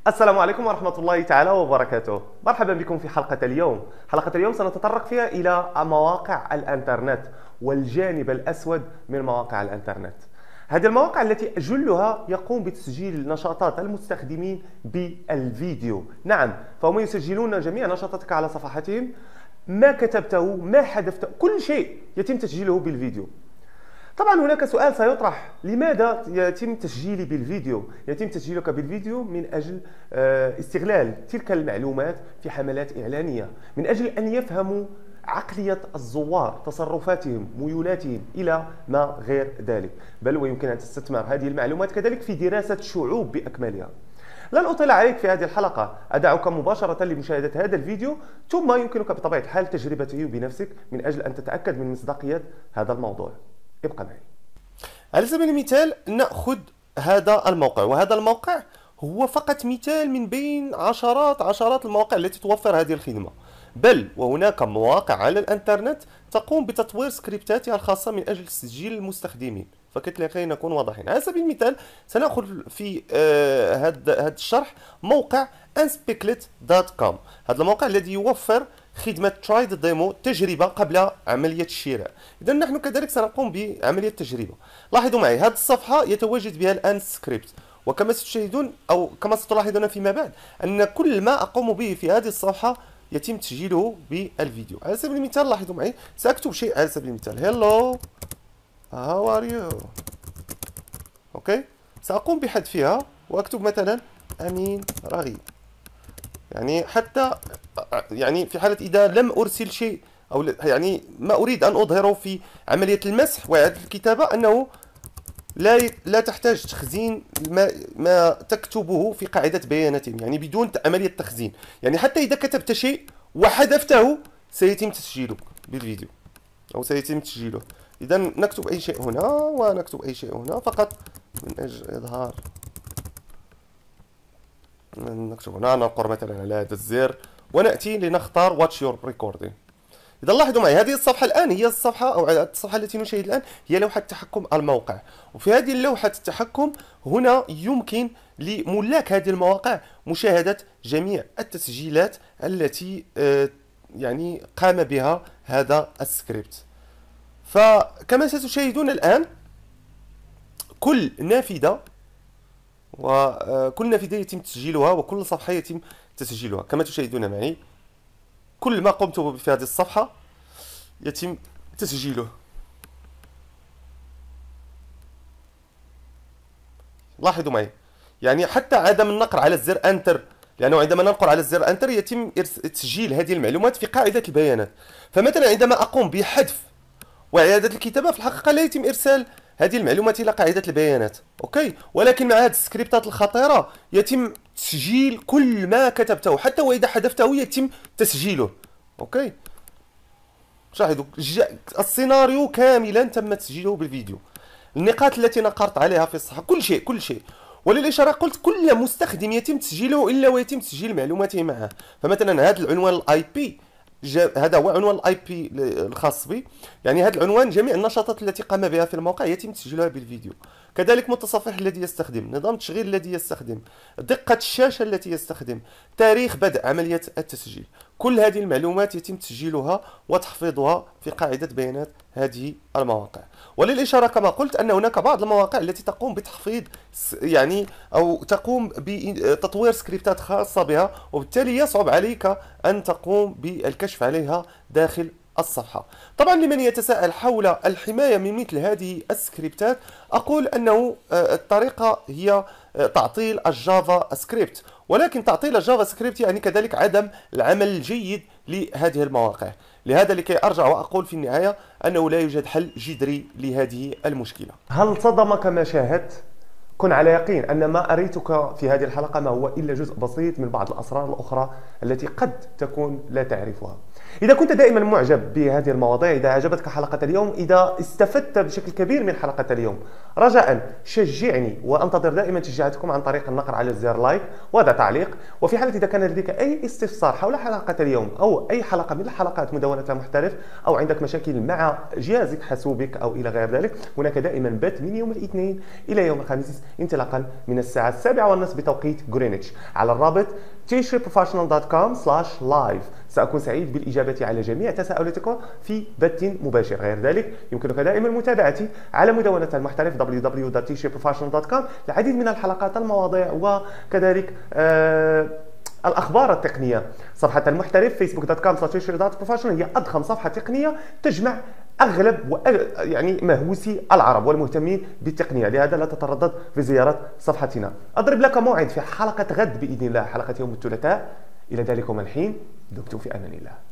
السلام عليكم ورحمة الله تعالى وبركاته. مرحبا بكم في حلقة اليوم. حلقة اليوم سنتطرق فيها إلى مواقع الإنترنت والجانب الأسود من مواقع الإنترنت. هذه المواقع التي جلها يقوم بتسجيل نشاطات المستخدمين بالفيديو. نعم، فهم يسجلون جميع نشاطاتك على صفحتهم، ما كتبته، ما حذفته، كل شيء يتم تسجيله بالفيديو. طبعا هناك سؤال سيطرح: لماذا يتم تسجيلي بالفيديو؟ يتم تسجيلك بالفيديو من أجل استغلال تلك المعلومات في حملات إعلانية، من أجل أن يفهموا عقلية الزوار، تصرفاتهم، ميولاتهم إلى ما غير ذلك. بل ويمكن أن تستثمر هذه المعلومات كذلك في دراسة شعوب بأكملها. لن أطيل عليك في هذه الحلقة، أدعك مباشرة لمشاهدة هذا الفيديو، ثم يمكنك بطبيعة الحال تجربته بنفسك من أجل أن تتأكد من مصداقية هذا الموضوع. ابقى معي. على سبيل المثال نأخذ هذا الموقع، وهذا الموقع هو فقط مثال من بين عشرات المواقع التي توفر هذه الخدمة. بل وهناك مواقع على الانترنت تقوم بتطوير سكريبتاتها الخاصة من أجل تسجيل المستخدمين. فكي نكون واضحين، على سبيل المثال سنأخذ في هذا الشرح موقع unspeclet.com. هذا الموقع الذي يوفر خدمة تراي ذا ديمو، تجربة قبل عملية الشراء. إذا نحن كذلك سنقوم بعملية تجربة. لاحظوا معي، هذه الصفحة يتواجد بها الآن سكريبت، وكما ستشاهدون أو كما ستلاحظون فيما بعد أن كل ما أقوم به في هذه الصفحة يتم تسجيله بالفيديو. على سبيل المثال لاحظوا معي، سأكتب شيء على سبيل المثال: hello how are you. اوكي، سأقوم بحذفها وأكتب مثلا أمين رغيب. يعني حتى في حالة إذا لم أرسل شيء أو يعني ما أريد أن أظهره في عملية المسح وإعادة الكتابة، أنه لا تحتاج تخزين ما تكتبه في قاعدة بياناتهم، يعني بدون عملية تخزين. يعني حتى إذا كتبت شيء وحذفته سيتم تسجيله بالفيديو أو سيتم تسجيله. إذا نكتب أي شيء هنا ونكتب أي شيء هنا فقط من أجل إظهار. نكتب هنا، ننقر مثلا على هذا الزر ونأتي لنختار واتش يور ريكوردينج. إذا لاحظوا معي، هذه الصفحة الآن هي الصفحة أو الصفحة التي نشاهد الآن هي لوحة تحكم الموقع. وفي هذه اللوحة التحكم هنا يمكن لملاك هذه المواقع مشاهدة جميع التسجيلات التي يعني قام بها هذا السكريبت. فكما ستشاهدون الآن كل نافذة يتم تسجيلها، وكل صفحة يتم تسجيلها. كما تشاهدون معي كل ما قمت به في هذه الصفحة يتم تسجيله. لاحظوا معي، يعني حتى عدم النقر على الزر انتر، لأنه عندما ننقر على الزر انتر يتم تسجيل هذه المعلومات في قاعدة البيانات. فمثلا عندما أقوم بحذف وإعادة الكتابة في الحقيقة لا يتم إرسال هذه المعلومات إلى قاعدة البيانات، أوكي. ولكن مع هذه السكريبتات الخطيرة يتم تسجيل كل ما كتبته، حتى وإذا حذفته يتم تسجيله، أوكي. شاهدوا السيناريو كاملا تم تسجيله بالفيديو. النقاط التي نقرت عليها في الصفحة، كل شيء. وللإشارة قلت كل مستخدم يتم تسجيله إلا ويتم تسجيل معلوماته معه. فمثلا هذا العنوان الاي بي، هذا هو عنوان الاي بي الخاص بي، يعني هذا العنوان جميع النشاطات التي قام بها في الموقع يتم تسجيلها بالفيديو. كذلك متصفح الذي يستخدم، نظام التشغيل الذي يستخدم، دقة الشاشة التي يستخدم، تاريخ بدء عملية التسجيل. كل هذه المعلومات يتم تسجيلها وتحفيظها في قاعدة بيانات هذه المواقع. وللإشارة كما قلت أن هناك بعض المواقع التي تقوم بتحفيظ يعني أو تقوم بتطوير سكريبتات خاصة بها، وبالتالي يصعب عليك أن تقوم بالكشف عليها داخل الصفحة. طبعا لمن يتساءل حول الحماية من مثل هذه السكريبتات، أقول أنه الطريقة هي تعطيل الجافا سكريبت، ولكن تعطيل الجافا سكريبت يعني كذلك عدم العمل الجيد لهذه المواقع. لهذا لكي أرجع وأقول في النهاية أنه لا يوجد حل جذري لهذه المشكلة. هل صدمك ما شاهدت؟ كن على يقين أن ما أريتك في هذه الحلقة ما هو إلا جزء بسيط من بعض الأسرار الأخرى التي قد تكون لا تعرفها. إذا كنت دائما معجب بهذه المواضيع، إذا عجبتك حلقة اليوم، إذا استفدت بشكل كبير من حلقة اليوم، رجاء شجعني، وأنتظر دائما تشجيعاتكم عن طريق النقر على زر لايك وضع تعليق. وفي حالة إذا كان لديك أي استفسار حول حلقة اليوم أو أي حلقة من حلقات مدونة المحترف، أو عندك مشاكل مع جهازك حاسوبك أو إلى غير ذلك، هناك دائما بث من يوم الاثنين إلى يوم الخميس انطلاقا من الساعة 7:30 بتوقيت غرينتش على الرابط tshreeprofessional.com/live. سأكون سعيد بالإجابة على جميع تساؤلاتكم في بث مباشر. غير ذلك يمكنك دائما متابعتي على مدونة المحترف www.tshreeprofessional.com العديد من الحلقات، المواضيع، وكذلك الأخبار التقنية. صفحة المحترف facebook.com/tshreeprofessional هي أضخم صفحة تقنية تجمع أغلب يعني مهووسي العرب والمهتمين بالتقنية، لهذا لا تتردد في زيارة صفحتنا. أضرب لك موعد في حلقة غد بإذن الله، حلقة يوم الثلاثاء. إلى ذلكم الحين دمتم في أمان الله.